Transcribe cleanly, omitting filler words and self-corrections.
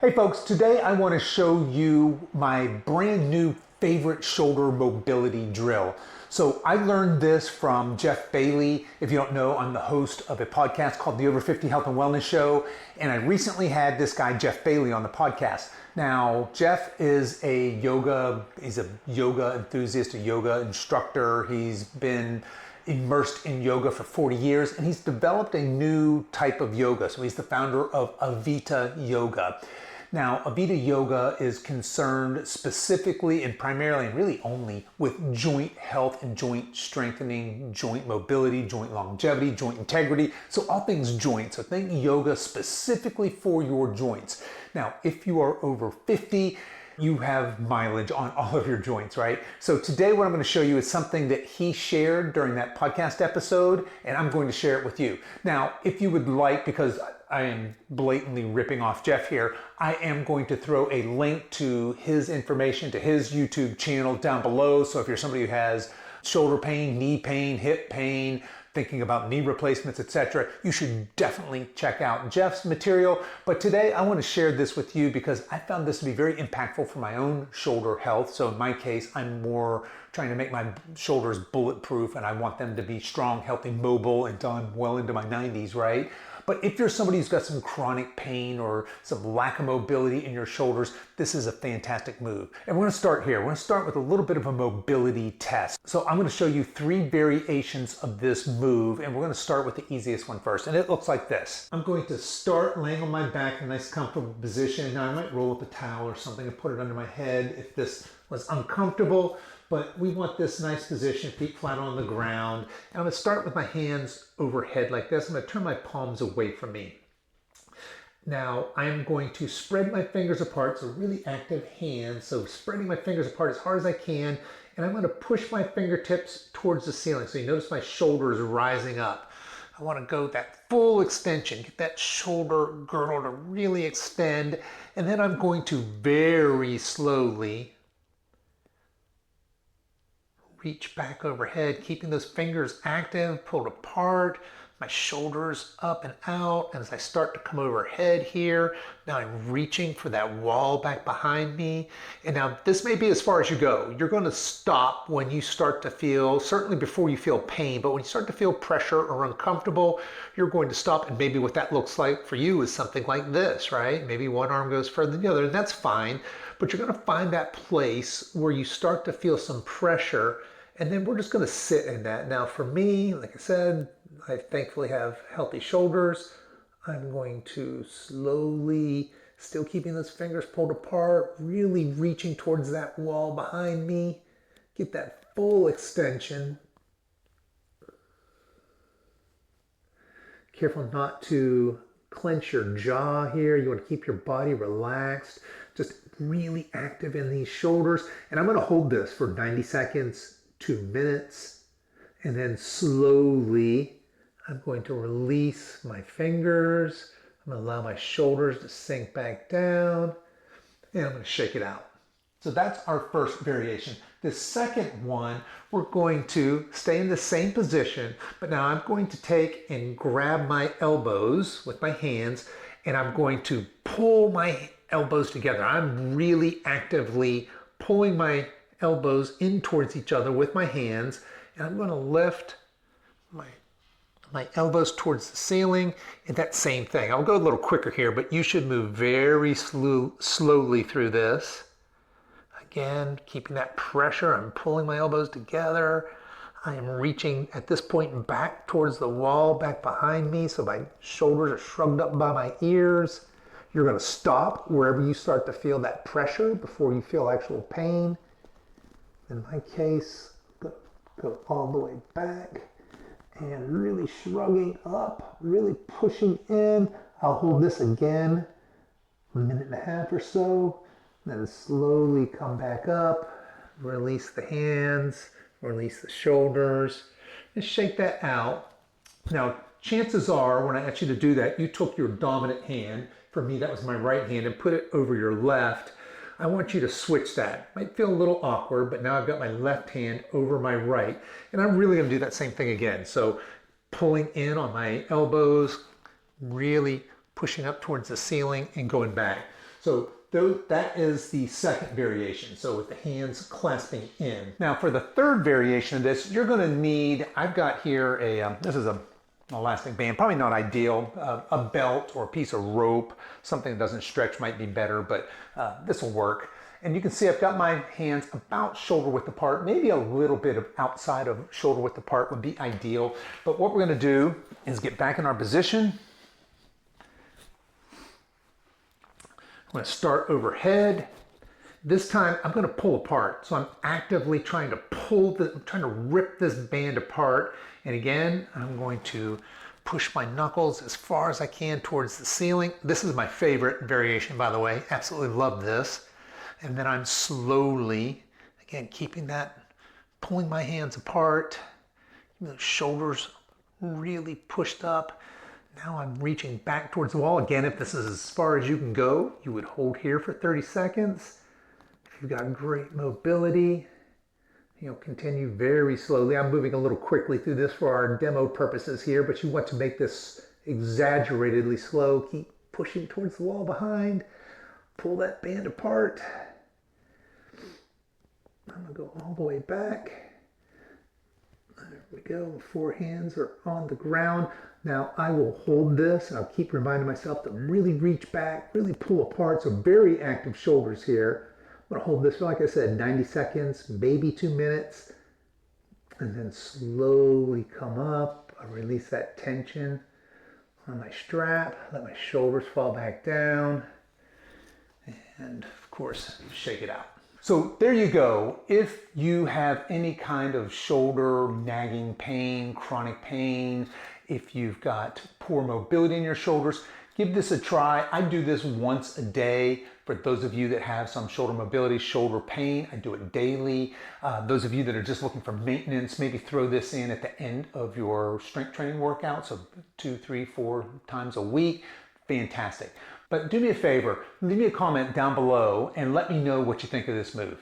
Hey folks, today I want to show you my brand new favorite shoulder mobility drill. So I learned this from Jeff Bailey. If you don't know, I'm the host of a podcast called the Over 50 Health and Wellness Show, and I recently had this guy Jeff Bailey on the podcast. Now, Jeff is a yoga enthusiast, a yoga instructor. He's been immersed in yoga for 40 years, and he's developed a new type of yoga. So he's the founder of Avita Yoga. Now, Avita Yoga is concerned specifically and primarily and really only with joint health and joint strengthening, joint mobility, joint longevity, joint integrity. So all things joint. So think yoga specifically for your joints. Now, if you are over 50, you have mileage on all of your joints, right? So today what I'm going to show you is something that he shared during that podcast episode, and I'm going to share it with you. Now, if you would like, because I am blatantly ripping off Jeff here, I am going to throw a link to his information, to his YouTube channel down below. So if you're somebody who has shoulder pain, knee pain, hip pain, thinking about knee replacements, etc., you should definitely check out Jeff's material. But today I want to share this with you because I found this to be very impactful for my own shoulder health. So in my case, I'm more trying to make my shoulders bulletproof, and I want them to be strong, healthy, mobile until I'm well into my 90s, right? But if you're somebody who's got some chronic pain or some lack of mobility in your shoulders, this is a fantastic move. And we're going to start here. We're going to start with a little bit of a mobility test. So I'm going to show you 3 variations of this move, and we're going to start with the easiest one first. And it looks like this. I'm going to start laying on my back in a nice comfortable position. Now I might roll up a towel or something and put it under my head if this was uncomfortable. But we want this nice position, feet flat on the ground. And I'm going to start with my hands overhead like this. I'm going to turn my palms away from me. Now I'm going to spread my fingers apart, so really active hands. So spreading my fingers apart as hard as I can. And I'm going to push my fingertips towards the ceiling. So you notice my shoulders rising up. I want to go that full extension, get that shoulder girdle to really extend. And then I'm going to very slowly reach back overhead, keeping those fingers active, pulled apart, my shoulders up and out. And as I start to come overhead here, now I'm reaching for that wall back behind me. And now this may be as far as you go. You're going to stop when you start to feel, certainly before you feel pain, but when you start to feel pressure or uncomfortable, you're going to stop. And maybe what that looks like for you is something like this, right? Maybe one arm goes further than the other, and that's fine. But you're going to find that place where you start to feel some pressure. And then we're just going to sit in that. Now for me, like I said, I thankfully have healthy shoulders. I'm going to slowly, still keeping those fingers pulled apart, really reaching towards that wall behind me. Get that full extension. Careful not to clench your jaw here. You want to keep your body relaxed, just really active in these shoulders. And I'm going to hold this for 90 seconds. 2 minutes, and then slowly I'm going to release my fingers. I'm going to allow my shoulders to sink back down, and I'm going to shake it out. So that's our first variation. The second one, we're going to stay in the same position, but now I'm going to take and grab my elbows with my hands, and I'm going to pull my elbows together. I'm really actively pulling my elbows in towards each other with my hands, and I'm going to lift my elbows towards the ceiling, and that same thing. I'll go a little quicker here, but you should move very slowly through this. Again, keeping that pressure. I'm pulling my elbows together. I am reaching at this point back towards the wall back behind me, so my shoulders are shrugged up by my ears. You're going to stop wherever you start to feel that pressure before you feel actual pain. In my case, go all the way back and really shrugging up, really pushing in. I'll hold this again, 1.5 minutes or so, then slowly come back up, release the hands, release the shoulders, and shake that out. Now, chances are when I ask you to do that, you took your dominant hand, for me that was my right hand, and put it over your left. I want you to switch that. Might feel a little awkward, but now I've got my left hand over my right, and I'm really going to do that same thing again. So pulling in on my elbows, really pushing up towards the ceiling and going back. So that is the second variation. So with the hands clasping in. Now for the third variation of this, you're gonna need, I've got here this is a elastic band, probably not ideal, a belt or a piece of rope, something that doesn't stretch might be better, but this will work. And you can see I've got my hands about shoulder width apart, maybe a little bit of outside of shoulder width apart would be ideal. But what we're gonna do is get back in our position. I'm gonna start overhead. This time I'm gonna pull apart. So I'm actively trying to rip this band apart. And again, I'm going to push my knuckles as far as I can towards the ceiling. This is my favorite variation, by the way. Absolutely love this. And then I'm slowly, again, pulling my hands apart, the shoulders really pushed up. Now I'm reaching back towards the wall. Again, if this is as far as you can go, you would hold here for 30 seconds. If you've got great mobility, continue very slowly. I'm moving a little quickly through this for our demo purposes here, but you want to make this exaggeratedly slow. Keep pushing towards the wall behind. Pull that band apart. I'm gonna go all the way back. There we go, 4 hands are on the ground. Now I will hold this and I'll keep reminding myself to really reach back, really pull apart. So very active shoulders here. I'm gonna hold this for, like I said, 90 seconds, maybe 2 minutes. And then slowly come up. I release that tension on my strap, let my shoulders fall back down. And of course, shake it out. So there you go. If you have any kind of shoulder nagging pain, chronic pain, if you've got poor mobility in your shoulders, give this a try. I do this once a day. For those of you that have some shoulder mobility, shoulder pain, I do it daily. Those of you that are just looking for maintenance, maybe throw this in at the end of your strength training workout. So 2, 3, 4 times a week. Fantastic. But do me a favor, leave me a comment down below and let me know what you think of this move.